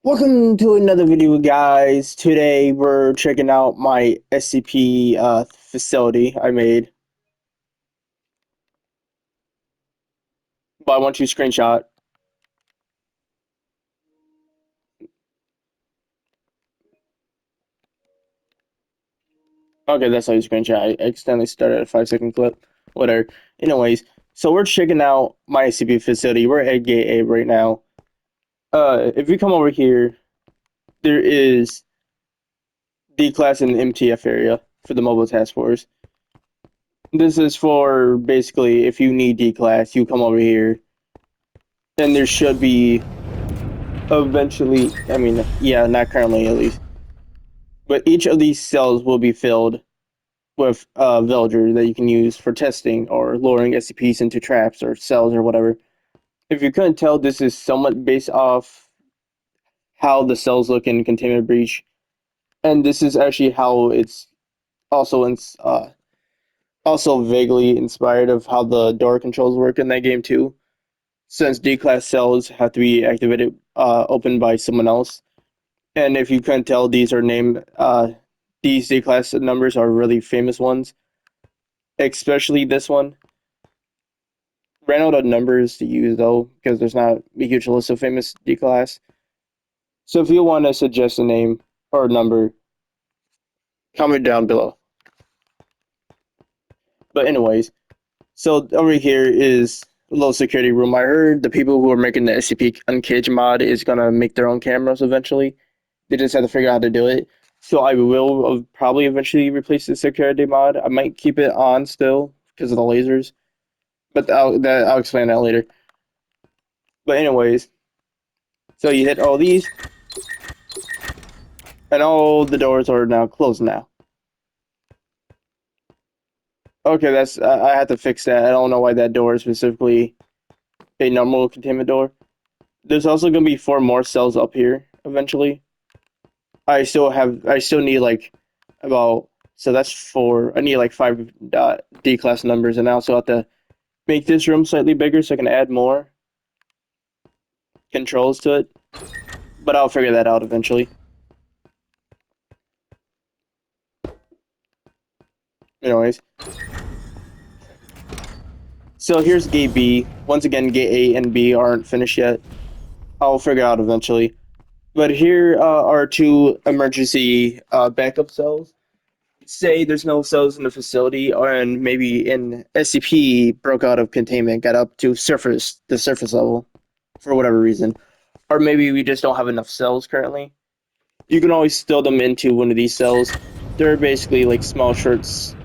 Welcome to another video, guys. Today we're checking out my SCP facility I made, but I want you to screenshot. Okay, that's how you screenshot. I accidentally started a 5-second clip. Whatever. Anyways, so we're checking out my SCP facility. We're at Gate A right now. If you come over here, there is D class in the MTF area for the mobile task force. This is for basically if you need D class, you come over here, and there should be eventually, I mean, yeah, not currently at least, but each of these cells will be filled with a villager that you can use for testing or luring SCPs into traps or cells or whatever. If you couldn't tell, this is somewhat based off how the cells look in Containment Breach, and this is actually how it's also also vaguely inspired of how the door controls work in that game too. Since D-class cells have to be activated, opened by someone else. And if you couldn't tell, these are named, these D class numbers are really famous ones, especially this one. Ran out of numbers to use though, because there's not a huge list of famous D class. So if you want to suggest a name or a number, comment down below. But anyways, so over here is a little security room. I heard the people who are making the SCP Uncaged mod is gonna make their own cameras eventually. They just have to figure out how to do it. So I will probably eventually replace the security mod. I might keep it on still because of the lasers, but I'll explain that later. But anyways, so you hit all these, and all the doors are now closed now. Okay, that's I had to fix that. I don't know why that door is specifically a normal containment door. There's also gonna be 4 more cells up here eventually. I still need like about, so that's 4. I need like 5 D class numbers, and I also have to make this room slightly bigger so I can add more controls to it. But I'll figure that out eventually. Anyways, so here's gate B. Once again, gate A and B aren't finished yet. I'll figure it out eventually. But here are 2 emergency backup cells. Say there's no cells in the facility, and maybe an SCP broke out of containment, got up to the surface level, for whatever reason. Or maybe we just don't have enough cells currently. You can always stow them into one of these cells. They're basically like small cells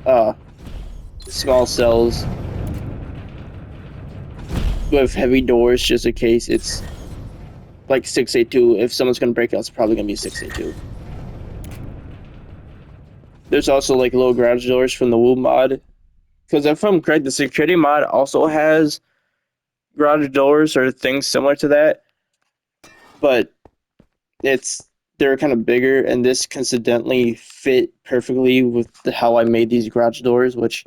with heavy doors, just in case. It's like 682. If someone's gonna break out, it's probably gonna be 682. There's also like little garage doors from the Woo mod. Because if I'm correct, the security mod also has garage doors or things similar to that, but they're kind of bigger, and this coincidentally fit perfectly with how I made these garage doors, which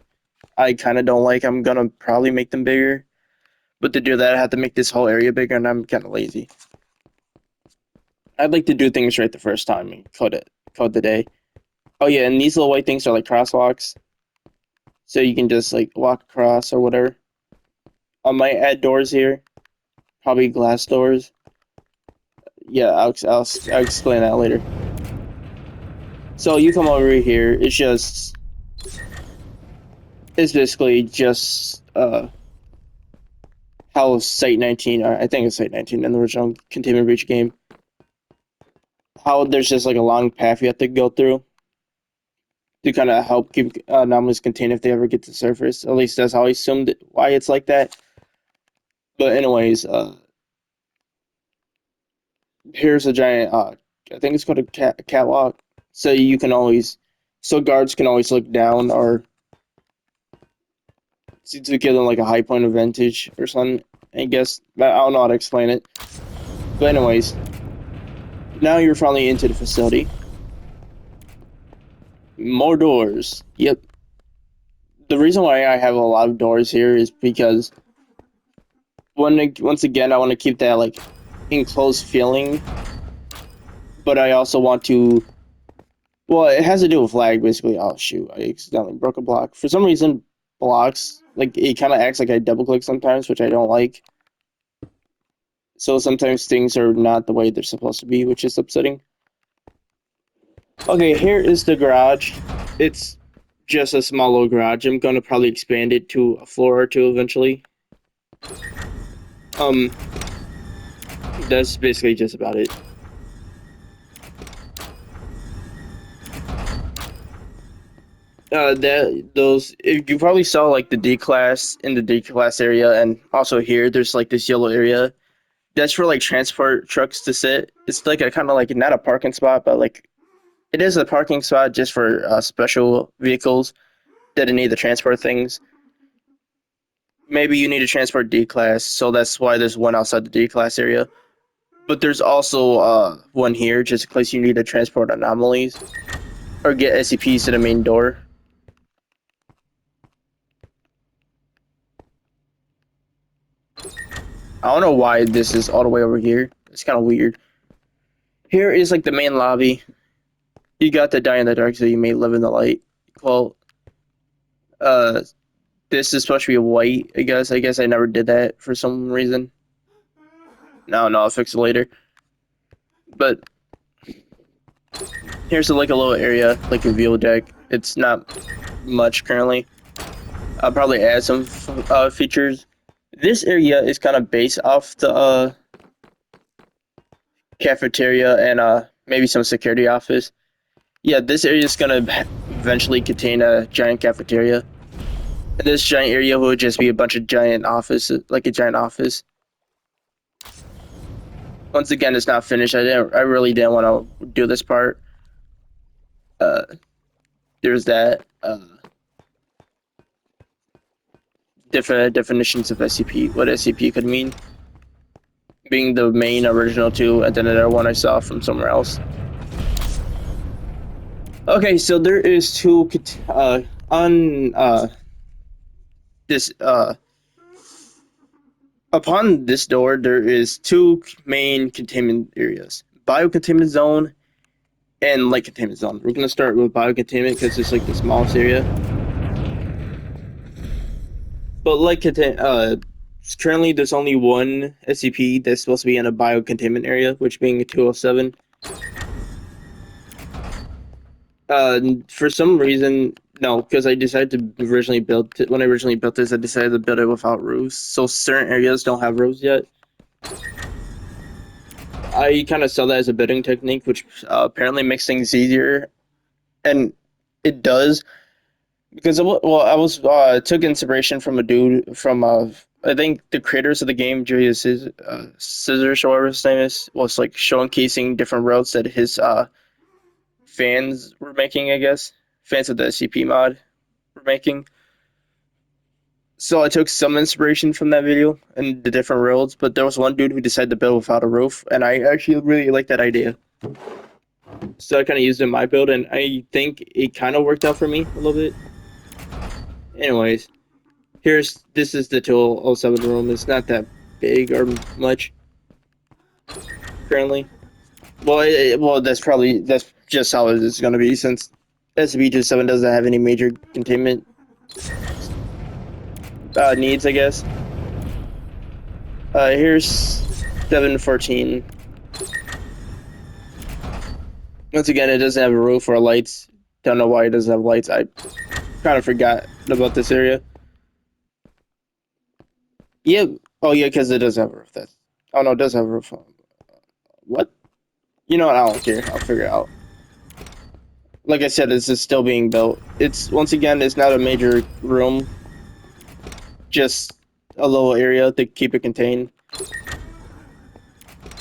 I kind of don't like. I'm gonna probably make them bigger, but to do that, I have to make this whole area bigger, and I'm kind of lazy. I'd like to do things right the first time and code the day. Oh yeah, and these little white things are like crosswalks, so you can just like walk across or whatever. I might add doors here, probably glass doors. Yeah, I'll explain that later. So you come over here. It's basically just how Site 19, or I think it's Site 19 in the original Containment Breach game. How there's just like a long path you have to go through to kind of help keep anomalies contained if they ever get to the surface. At least that's how I assumed why it's like that. But anyways, here's a giant. I think it's called a catwalk. So you can always, so guards can always look down or to give them like a high point of vantage or something. I guess I don't know how to explain it. But anyways, now you're finally into the facility. More doors. Yep. The reason why I have a lot of doors here is because once again I want to keep that like enclosed feeling but I also want to. Well, it has to do with lag basically. Oh shoot! I accidentally broke a block. For some reason, blocks like it kind of acts like I double click sometimes, which I don't like. So sometimes things are not the way they're supposed to be, which is upsetting. Okay, here is the garage. It's just a small little garage. I'm gonna probably expand it to a floor or two eventually. Um, that's basically just about it. That those you probably saw like the D class in the D class area, and also here there's like this yellow area that's for like transport trucks to sit. It's like a kind of like not a parking spot, but like it is a parking spot just for special vehicles that need to transport things. Maybe you need to transport D class, so that's why there's one outside the D class area. But there's also one here just in case you need to transport anomalies or get SCPs to the main door. I don't know why this is all the way over here. It's kind of weird. Here is like the main lobby. You got to die in the dark so you may live in the light. Well, uh, this is supposed to be white, I guess. I guess I never did that for some reason. No, I'll fix it later. But here's like a little area, like a view deck. It's not much currently. I'll probably add some features. This area is kind of based off the cafeteria and maybe some security office. Yeah, this area is gonna eventually contain a giant cafeteria. And this giant area will just be a bunch of giant offices, like a giant office. Once again, it's not finished. I really didn't want to do this part. Uh, there's that. Different definitions of SCP. What SCP could mean. Being the main original two, and then another one I saw from somewhere else. Okay, so there is two on this upon this door there is two main containment areas: bio-containment zone and light containment zone. We're gonna start with bio-containment because it's like the smallest area. But currently there's only one SCP that's supposed to be in a bio-containment area, which being 207. For some reason, no, because I decided to originally build it. When I originally built this, I decided to build it without roofs. So certain areas don't have roofs yet. I kind of saw that as a building technique, which apparently makes things easier, and it does. Because I was took inspiration from a dude from I think the creators of the game, Julius Scissors or whatever his name is, was like showcasing different routes that his fans were making, I guess. Fans of the SCP mod were making. So I took some inspiration from that video and the different roads, but there was one dude who decided to build without a roof, and I actually really like that idea. So I kind of used it in my build, and I think it kind of worked out for me a little bit. Anyways, this is the 207 room. It's not that big or much currently. Well, that's just how it's going to be since SCP-207 doesn't have any major containment needs, I guess. Here's 714. Once again, it doesn't have a roof or lights. Don't know why it doesn't have lights. I kind of forgot about this area. Yeah. Oh, yeah, because it does have a roof. Oh, no, it does have a roof. What? You know what? I don't care. I'll figure it out. Like I said, this is still being built. Once again, it's not a major room. Just a little area to keep it contained.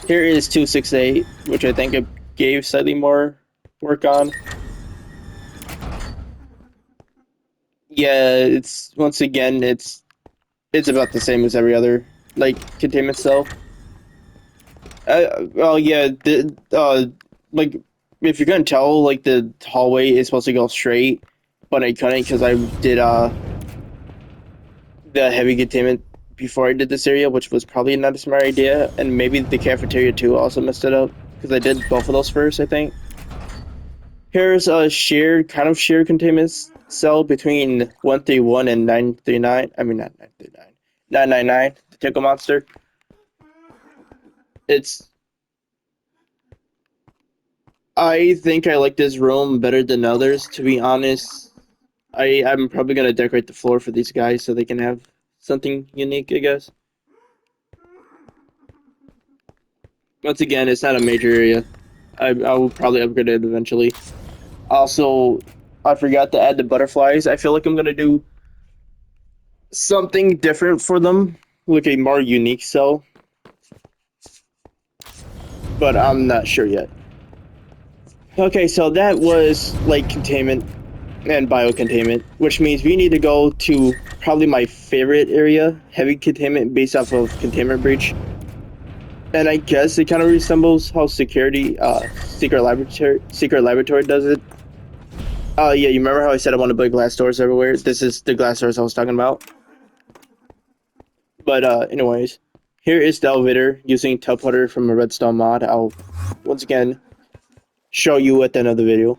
Here is 268, which I think it gave slightly more work on. Yeah, once again, it's about the same as every other like containment cell. Well, yeah, like if you're gonna tell, like the hallway is supposed to go straight, but I couldn't because I did the heavy containment before I did this area, which was probably not a smart idea, and maybe the cafeteria too also messed it up. because I did both of those first, I think. Here's a shared containment cell between 131 and 939. I mean, not 939. 999, the Tickle Monster. It's. I think I like this room better than others, to be honest. I'm probably gonna decorate the floor for these guys so they can have something unique, I guess. Once again, it's not a major area. I will probably upgrade it eventually. Also, I forgot to add the butterflies. I feel like I'm gonna do something different for them, like a more unique cell, but I'm not sure yet. Okay, so that was like containment and biocontainment, which means we need to go to probably my favorite area, heavy containment based off of containment breach. And I guess it kind of resembles how secret laboratory does it. Yeah, you remember how I said I want to put glass doors everywhere? This is the glass doors I was talking about. But anyways, here is the elevator using teleporter from a redstone mod. I'll once again show you at the end of the video.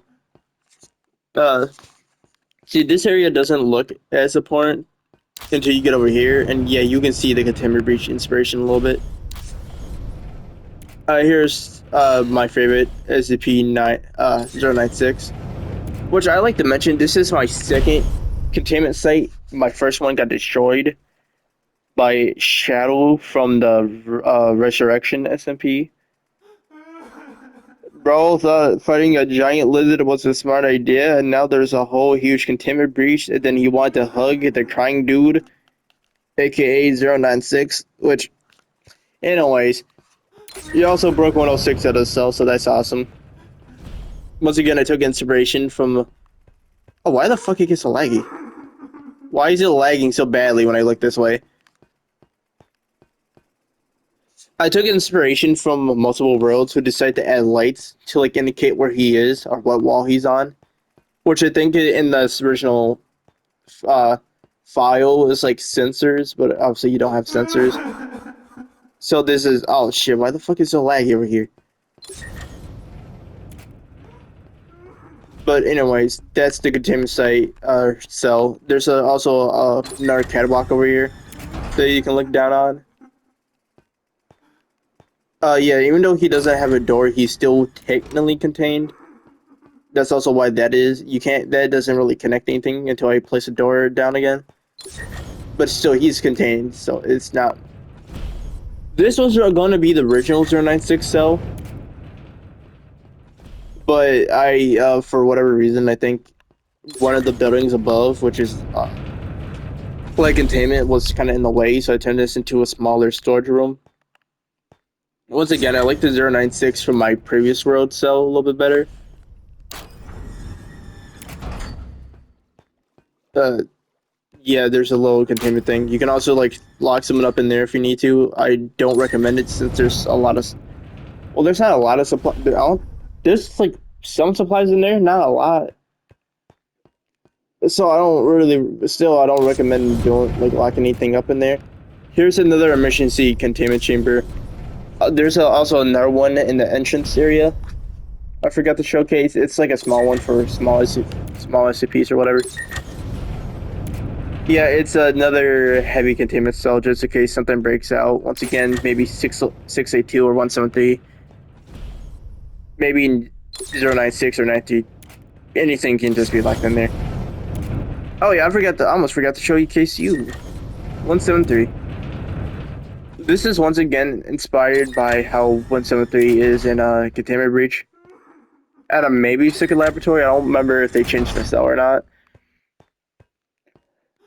Uh, See, this area doesn't look as important until you get over here, and yeah, you can see the containment breach inspiration a little bit. Here's my favorite SCP-096, which I like to mention. This is my second containment site. My first one got destroyed by Shadow from the Resurrection SMP. Bro thought fighting a giant lizard was a smart idea, and now there's a whole huge containment breach, and then he wanted to hug the crying dude, aka 096, which, anyways, he also broke 106 out of cell, so that's awesome. Once again, I took inspiration from... Oh, why the fuck it gets so laggy? Why is it lagging so badly when I look this way? I took inspiration from multiple worlds who decide to add lights to like indicate where he is or what wall he's on, which I think in this original uh, file is like sensors, but obviously you don't have sensors. So this is... Oh shit, why the fuck is it so laggy over here? But anyways, that's the containment site cell. There's also another catwalk over here that you can look down on. Yeah, even though he doesn't have a door, he's still technically contained. That's also why that is. You can't. That doesn't really connect anything until I place a door down again. But still, he's contained, so it's not. This was going to be the original 096 cell, but for whatever reason, I think one of the buildings above, which is like containment, was kind of in the way, so I turned this into a smaller storage room. Once again, I like the 096 from my previous world cell a little bit better. Yeah, there's a little containment thing. You can also like lock someone up in there if you need to. I don't recommend it since there's a lot of... Well, there's not a lot of supply. There's like some supplies in there, not a lot. So I don't really... Still, I don't recommend doing like locking anything up in there. Here's another emergency containment chamber. There's also another one in the entrance area. I forgot to showcase. It's like a small one for small SCPs or whatever. Yeah, it's another heavy containment cell just in case something breaks out. Once again, maybe 682 or 173. Maybe 096 or 90. Anything can just be locked in there. Oh yeah, I almost forgot to show you KCU. 173. This is once again inspired by how 173 is in a containment breach. At a maybe secret laboratory. I don't remember if they changed the cell or not.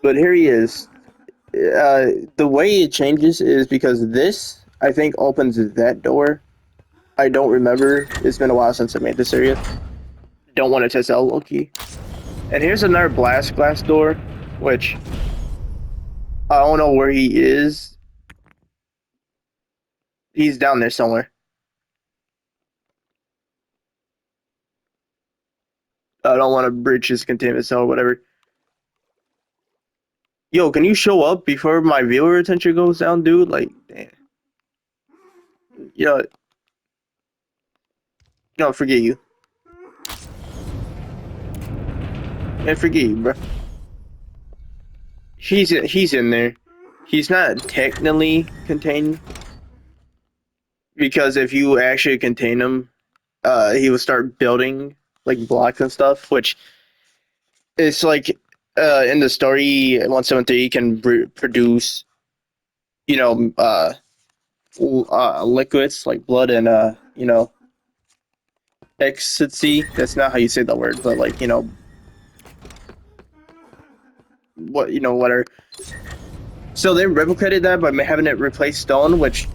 But here he is. The way it changes is because this, I think, opens that door. I don't remember. It's been a while since I made this area. Don't want to test out Loki. And here's another blast glass door, which I don't know where he is. He's down there somewhere. I don't want to breach his containment cell or whatever. Yo, can you show up before my viewer attention goes down, dude? Like, damn. Yeah. No, forget you. I forget you, bro. He's in there. He's not technically contained because if you actually contain him, he will start building like blocks and stuff, which is like in the story 173 can produce you know liquids like blood and ecstasy. That's not how you say the word, but like whatever. So they replicated that by having it replace stone, which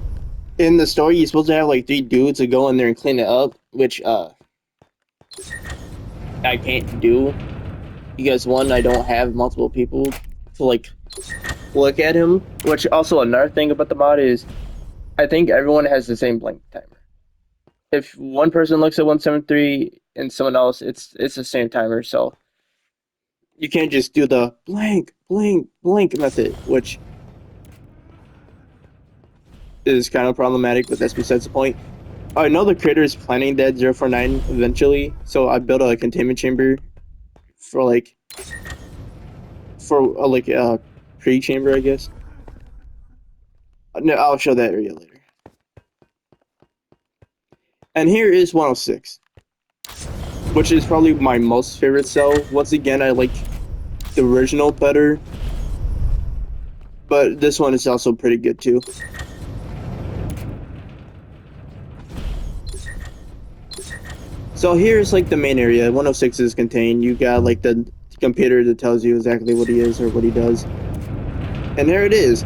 in the story you're supposed to have like three dudes to go in there and clean it up, which I can't do because one, I don't have multiple people to like look at him. Which also another thing about the mod is I think everyone has the same blink timer. If one person looks at 173 and someone else, it's the same timer. So you can't just do the blank, blink, blink method, which is kind of problematic, but that's besides the point. I know the creator is planning that 049 eventually, so I built a containment chamber for like a pre-chamber, I guess. No, I'll show that area later. And here is 106, which is probably my most favorite cell. Once again, I like the original better, but this one is also pretty good too. So here's like the main area. 106 is contained. You got like the computer that tells you exactly what he is or what he does. And there it is.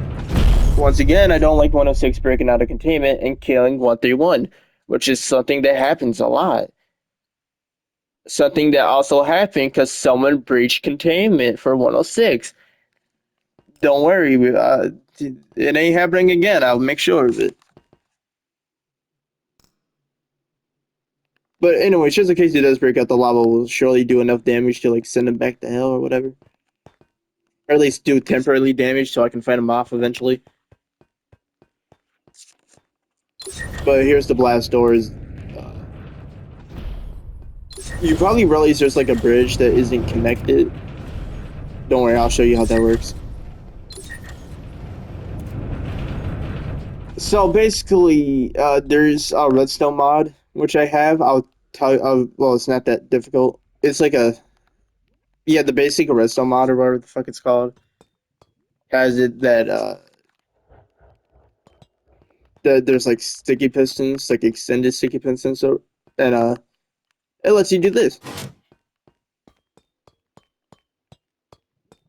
Once again, I don't like 106 breaking out of containment and killing 131, which is something that happens a lot. Something that also happened because someone breached containment for 106. Don't worry, it ain't happening again. I'll make sure of it. But anyway, just in case he does break out, the lava will surely do enough damage to like send him back to hell or whatever. Or at least do temporary damage so I can fight him off eventually. But here's the blast doors. You probably realize there's like a bridge that isn't connected. Don't worry, I'll show you how that works. So basically, there's a redstone mod, which I have. I'll tell you, well, it's not that difficult. It's like the basic redstone mod or whatever the fuck it's called. Has it that there's like sticky pistons, like extended sticky pistons, and it lets you do this.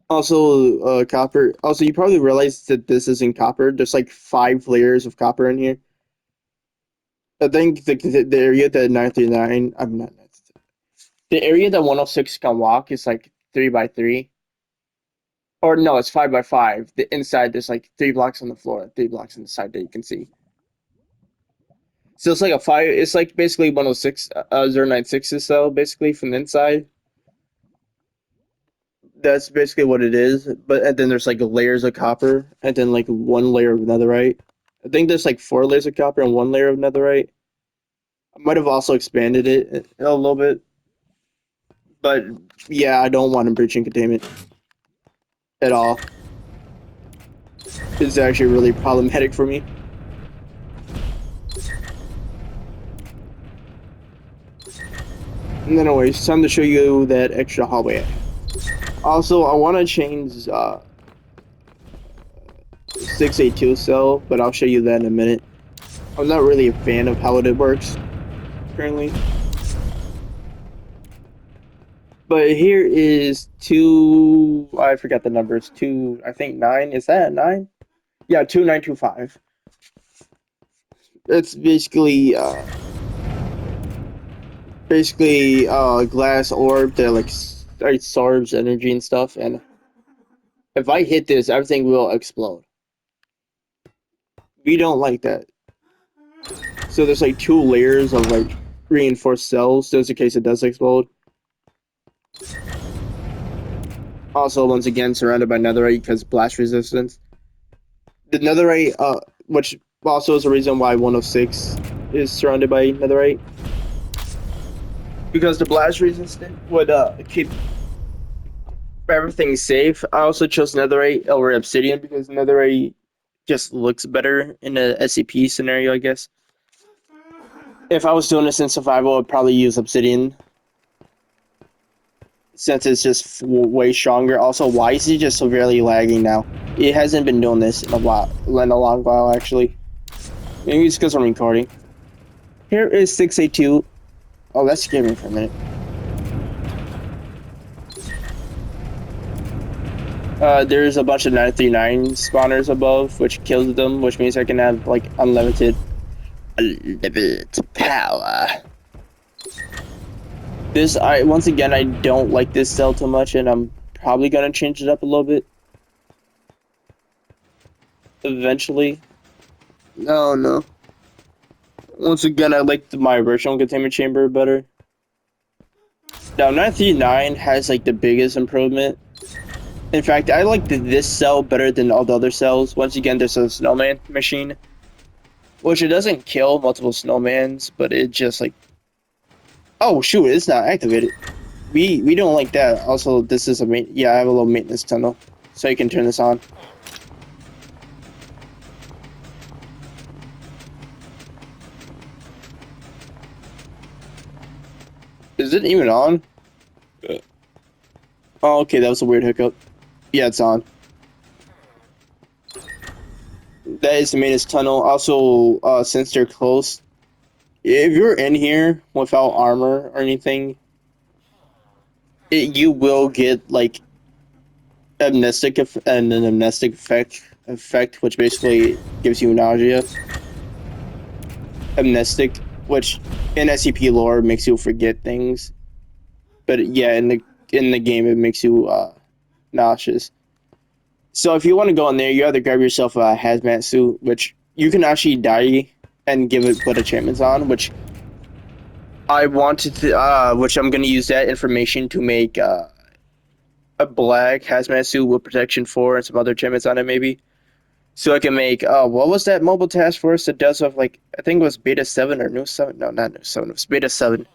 Also, copper. Also, you probably realize that this isn't copper. There's like 5 layers of copper in here. I think the area that 939, I'm not. The area that 106 can walk is like 3 by 3. Or no, it's 5 by 5. The inside there's like 3 blocks on the floor and 3 blocks on the side that you can see. So it's like a 5. It's like basically 106, 096 or so, basically from the inside. That's basically what it is. But and then there's like layers of copper, and then like 1 layer of netherite. I think there's like 4 layers of copper and 1 layer of netherite. I might have also expanded it a little bit, but yeah, I don't want to breach in containment at all. It's actually really problematic for me. And then anyways, time to show you that extra hallway. Also, I want to change 682 cell, but I'll show you that in a minute. I'm not really a fan of how it works currently. But here is I forgot the numbers. I think 9. Is that 9? Yeah, 2925. It's basically a glass orb that like absorbs energy and stuff, and if I hit this, everything will explode. We don't like that. So there's like 2 layers of like reinforced cells just in case it does explode. Also, once again, surrounded by netherite because blast resistance. The netherite, which also is the reason why 106 is surrounded by netherite. because the blast resistant would keep everything safe. I also chose netherite over obsidian because netherite just looks better in a SCP scenario, I guess. If I was doing this in survival, I'd probably use obsidian since it's just way stronger. Also, why is it just severely lagging now? It hasn't been doing this in a while, in a long while actually. Maybe it's because I'm recording. Here is 682. Oh, that scared me for a minute. There's a bunch of 939 spawners above, which kills them, which means I can have like unlimited power. This I once again I don't like this cell too much, and I'm probably gonna change it up a little bit eventually. No, no. Once again, I like my original containment chamber better. Now 939 has like the biggest improvement. In fact, I like this cell better than all the other cells. Once again, there's a snowman machine, which it doesn't kill multiple snowmans, but it just like, oh shoot, it's not activated. We don't like that. Also, this is yeah, I have a little maintenance tunnel, so you can turn this on. Is it even on? Oh, okay, that was a weird hiccup. Yeah, it's on. That is the maintenance tunnel. Also, since they're close, if you're in here without armor or anything, you will get like an amnestic effect, which basically gives you nausea. Amnestic, which in SCP lore makes you forget things, but yeah, in the game it makes you nauseous. So if you want to go in there, you have to grab yourself a hazmat suit, which you can actually die and give it put enchantments on, which I wanted to, which I'm gonna use that information to make a black hazmat suit with protection 4 and some other enchantments on it, maybe. So I can make, what was that mobile task force that does with like, I think it was Beta 7 or New 7? No, not New 7, it was Beta 7.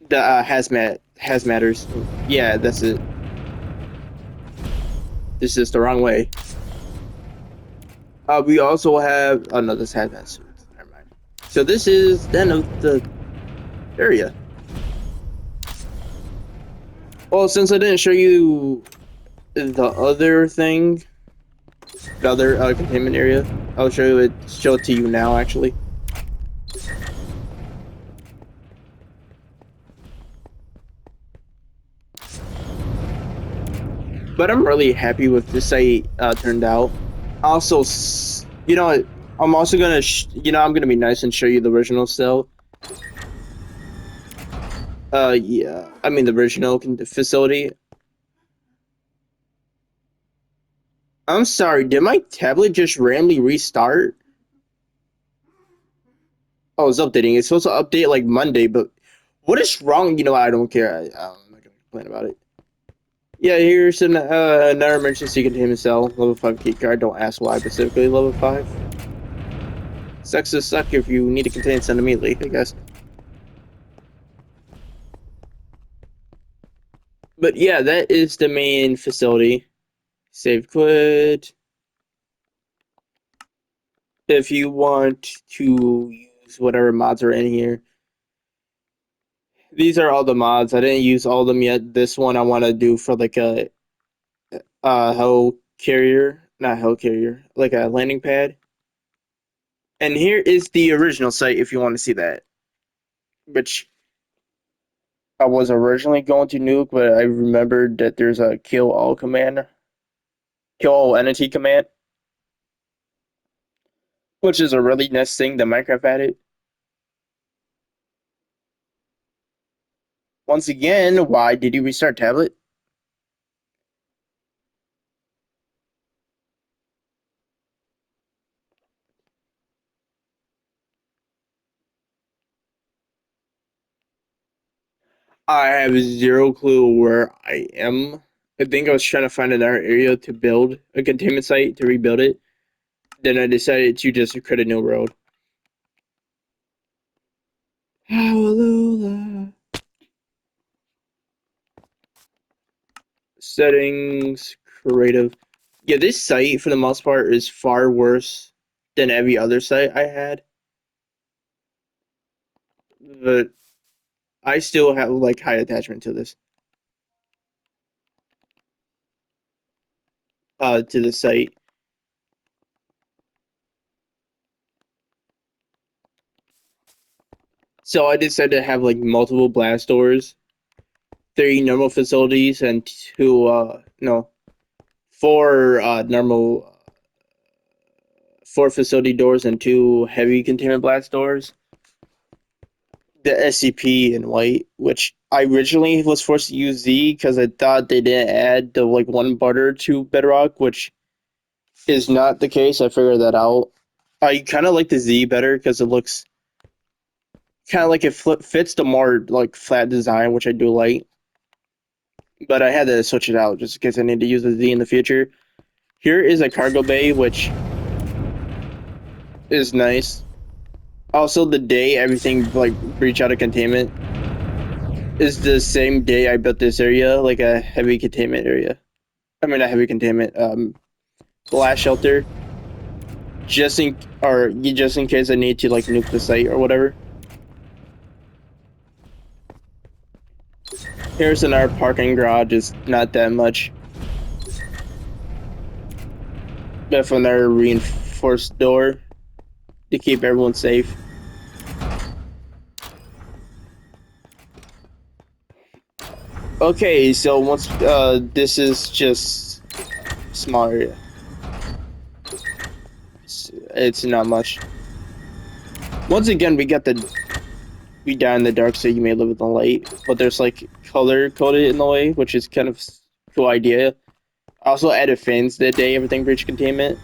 The hazmaters. Yeah, that's it. This is the wrong way. We also have, oh no, this hazmat suit. Never mind. So this is then of the area. Well, since I didn't show you the other thing, the other containment area, I'll show it to you now actually. But I'm really happy with this site turned out. Also, you know, I'm also gonna, I'm gonna be nice and show you the original cell. Yeah, I mean the original facility. I'm sorry, did my tablet just randomly restart? Oh, it's updating. It's supposed to update like Monday, but what is wrong? You know, I don't care. I'm not gonna complain about it. Yeah, here's another emergency containment cell, level 5 key card. Don't ask why specifically level 5. Sucks to suck if you need to contain send immediately, I guess. But yeah, that is the main facility. Save quit. If you want to use whatever mods are in here. These are all the mods. I didn't use all of them yet. This one I want to do for like a hell carrier, not hell carrier, like a landing pad. And here is the original site if you want to see that, which I was originally going to nuke, but I remembered that there's a kill all command, kill all entity command, which is a really nice thing that Minecraft added. Once again, why did you restart tablet? I have zero clue where I am. I think I was trying to find another area to build a containment site to rebuild it. Then I decided to just create a new road. Hallelujah. Settings, creative. Yeah, this site for the most part is far worse than every other site I had, but I still have like high attachment to this to the site. So I decided to have like multiple blast doors, three normal facilities, and two no, four normal four facility doors and two heavy containment blast doors. The SCP in white, which I originally was forced to use Z because I thought they didn't add the like one butter to Bedrock, which is not the case. I figured that out. I kind of like the Z better because it looks kind of like it fits the more like flat design, which I do like. But I had to switch it out just in case I need to use the Z in the future. Here is a cargo bay, which is nice. Also, the day everything like breach out of containment is the same day I built this area, like a heavy containment area. I mean, a heavy containment blast shelter, just in case I need to like nuke the site or whatever. Here's in our parking garage is not that much, but from their reinforced door to keep everyone safe. Okay, so once this is just small area. It's not much. Once again, we die in the dark, so you may live in the light. But there's like color coded in the way, which is kind of cool idea. Also added fins that day everything breached containment.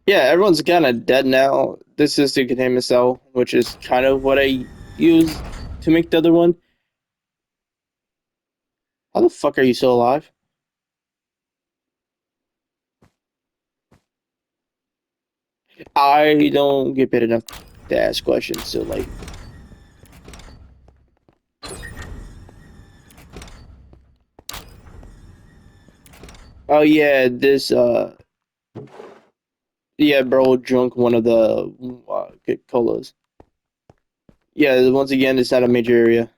Yeah, everyone's kind of dead now. This is the containment cell, which is kind of what I use to make the other one. How the fuck are you still alive? I don't get paid enough to ask questions, so like, oh yeah, this yeah, bro, drunk one of the colas. Yeah, once again, it's not a major area.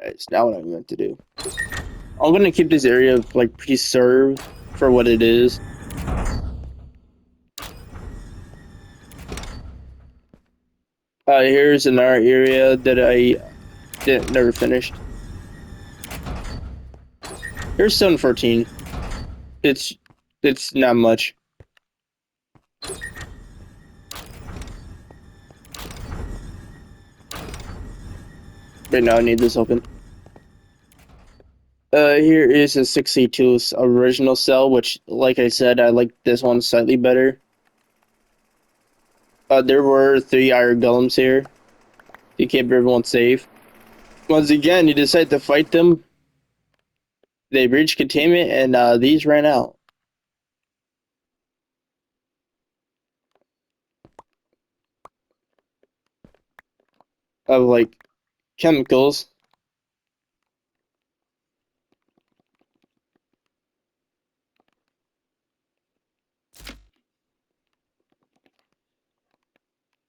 It's not what I meant to do. I'm gonna keep this area like preserved for what it is. Here's another area that I didn't never finished. Here's 714. It's it's not much. Right now I need this open. Here is a 62 original cell, which, like I said, I like this one slightly better. There were three iron golems here to keep everyone safe. Once again, you decide to fight them. They breached containment, and these ran out of like chemicals.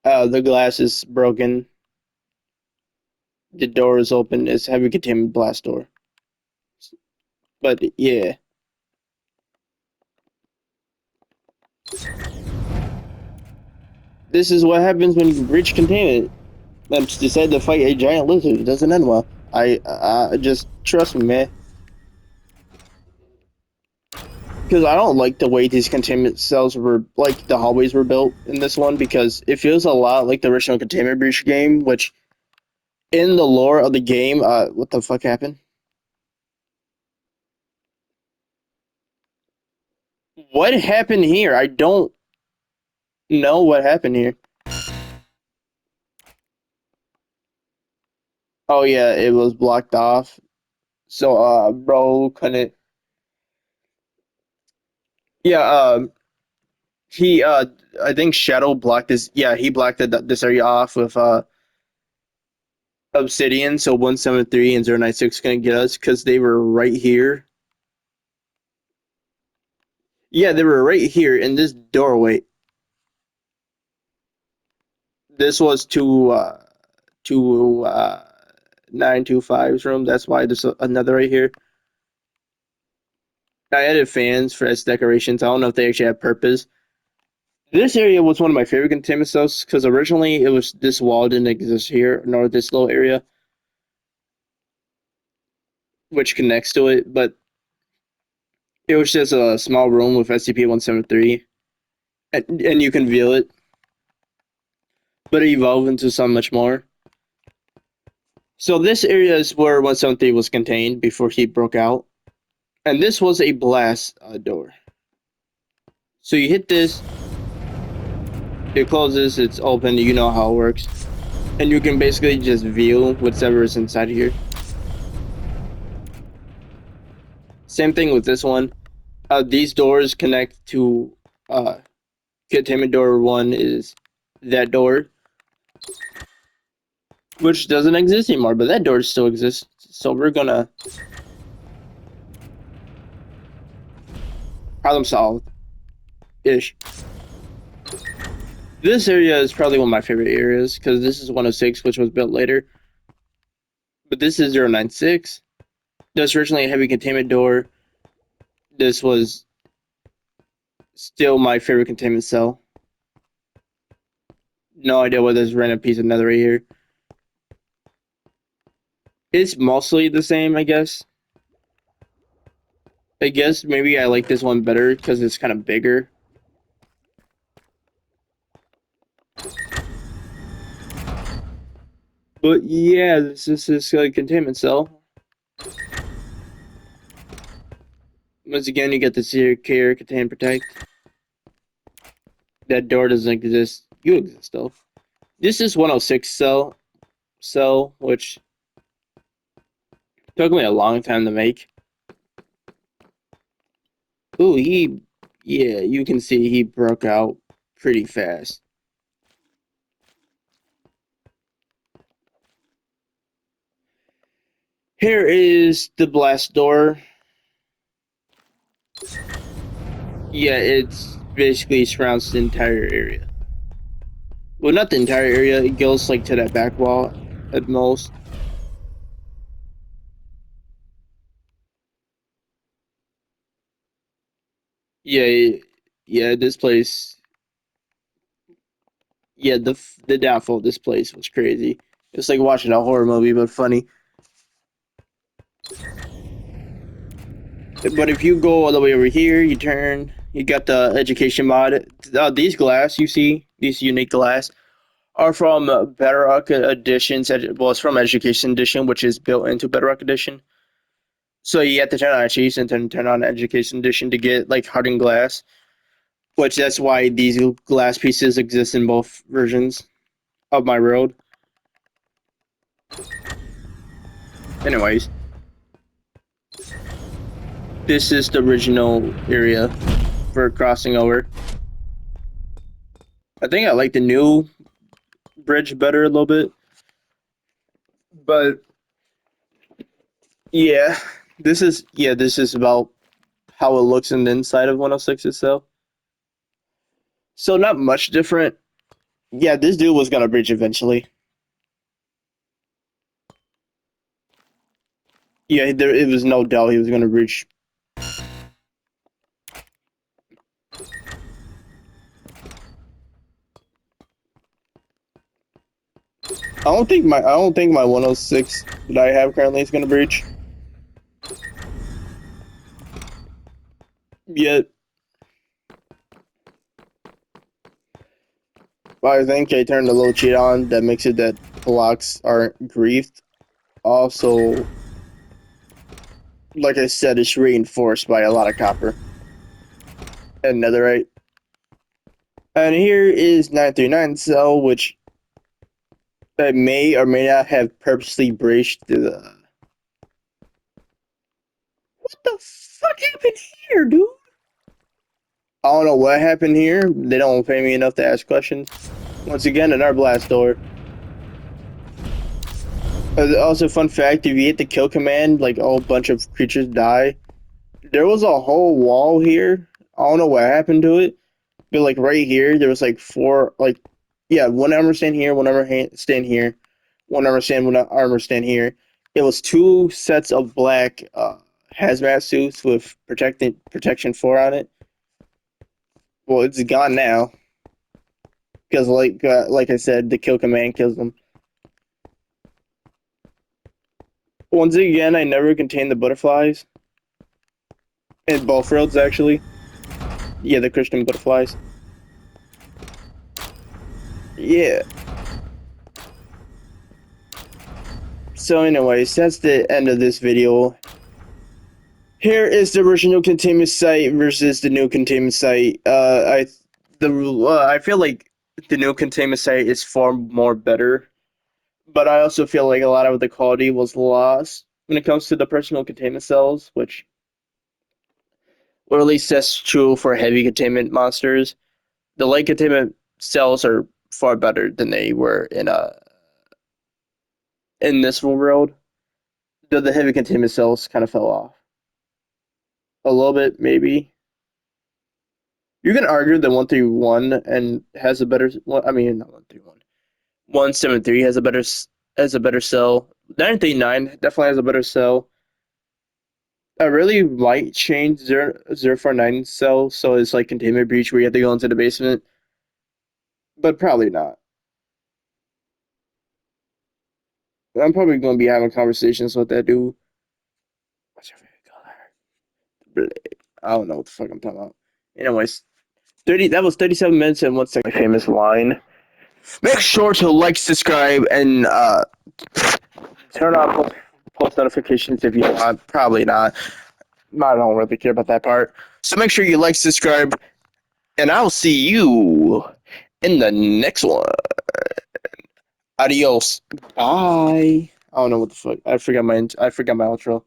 The glass is broken. The door is open. It's heavy containment blast door. But yeah, this is what happens when you breach containment. And decide to fight a giant lizard. It doesn't end well. I just trust me, man. Because I don't like the way these containment cells were, like the hallways were built in this one, because it feels a lot like the original Containment Breach game, which in the lore of the game, what the fuck happened? What happened here? I don't know what happened here. Oh yeah, it was blocked off. So bro couldn't. Yeah, he I think Shadow blocked this. Yeah, he blocked this area off with Obsidian, so 173 and 096 gonna get us because they were right here. Yeah, they were right here in this doorway. This was to 925's room. That's why there's another right here. I added fans for as decorations. I don't know if they actually have purpose. This area was one of my favorite containment cells because originally it was this wall didn't exist here, nor this little area, which connects to it, but it was just a small room with SCP-173, and you can view it, but it evolved into something much more. So this area is where 173 was contained before he broke out, and this was a blast door. So you hit this, it closes, it's open, you know how it works, and you can basically just view whatever is inside here. Same thing with this one. These doors connect to containment door 1 is that door, which doesn't exist anymore, but that door still exists. So we're gonna problem solve ish. This area is probably one of my favorite areas because this is 106, which was built later. But this is 096. That's originally a heavy containment door. This was still my favorite containment cell. No idea what this random piece of nether right here. It's mostly the same, I guess. I guess maybe I like this one better because it's kind of bigger. But yeah, this is a containment cell. Once again, you get the zero care, contain, protect. That door doesn't exist. You exist though. This is 106 cell, which took me a long time to make. Ooh, yeah, you can see he broke out pretty fast. Here is the blast door. Yeah, it's basically surrounds the entire area. Well, not the entire area. It goes like to that back wall at most. Yeah, yeah. This place. Yeah, the downfall of this place was crazy. It's like watching a horror movie, but funny. But if you go all the way over here, you turn. You got the education mod. These glass you see, these unique glass, are from Bedrock Editions. Well, it's from Education Edition, which is built into Bedrock Edition. So you have to turn on Cheese and then turn on Education Edition to get like hardened glass. Which that's why these glass pieces exist in both versions of my road. Anyways, this is the original area for crossing over. I think I like the new bridge better a little bit. But yeah, this is about how it looks in the inside of 106 itself. So not much different. Yeah, this dude was gonna breach eventually. Yeah, there it was no doubt he was gonna breach. I don't think my 106 that I have currently is gonna breach. Yet I think I turned a little cheat on that makes it that blocks aren't griefed. Also, like I said, it's reinforced by a lot of copper and netherite. And here is 939 cell, which I may or may not have purposely breached the. What the fuck happened here, dude? I don't know what happened here. They don't pay me enough to ask questions. Once again, another blast door. Also, fun fact: if you hit the kill command, like a whole bunch of creatures die. There was a whole wall here. I don't know what happened to it, but like right here, there was like four, like yeah, one armor stand here, one armor stand here, one armor stand here. It was two sets of black hazmat suits with protection four on it. Well, it's gone now because like I said, the kill command kills them. Once again, I never contained the butterflies in both fields actually. Yeah, the Christian butterflies. Yeah. So, anyways, that's the end of this video. Here is the original containment site versus the new containment site. I feel like the new containment site is far more better, but I also feel like a lot of the quality was lost when it comes to the personal containment cells, which, or at least that's true for heavy containment monsters. The light containment cells are far better than they were in this world. Though the heavy containment cells kind of fell off a little bit, maybe. You can argue that 131 and has a better. Well, I mean, not 131. 173 has a better cell. 939 definitely has a better cell. I really might change 049 cell so it's like containment breach where you have to go into the basement, but probably not. I'm probably going to be having conversations with that dude. What's your favorite color? I don't know what the fuck I'm talking about. Anyways, 30. That was 37 minutes and 1 second. My famous line. Make sure to like, subscribe, and turn on post notifications if you want. Probably not. I don't really care about that part. So make sure you like, subscribe, and I'll see you in the next one. Adios. Bye. I don't know what the fuck. I forgot my outro.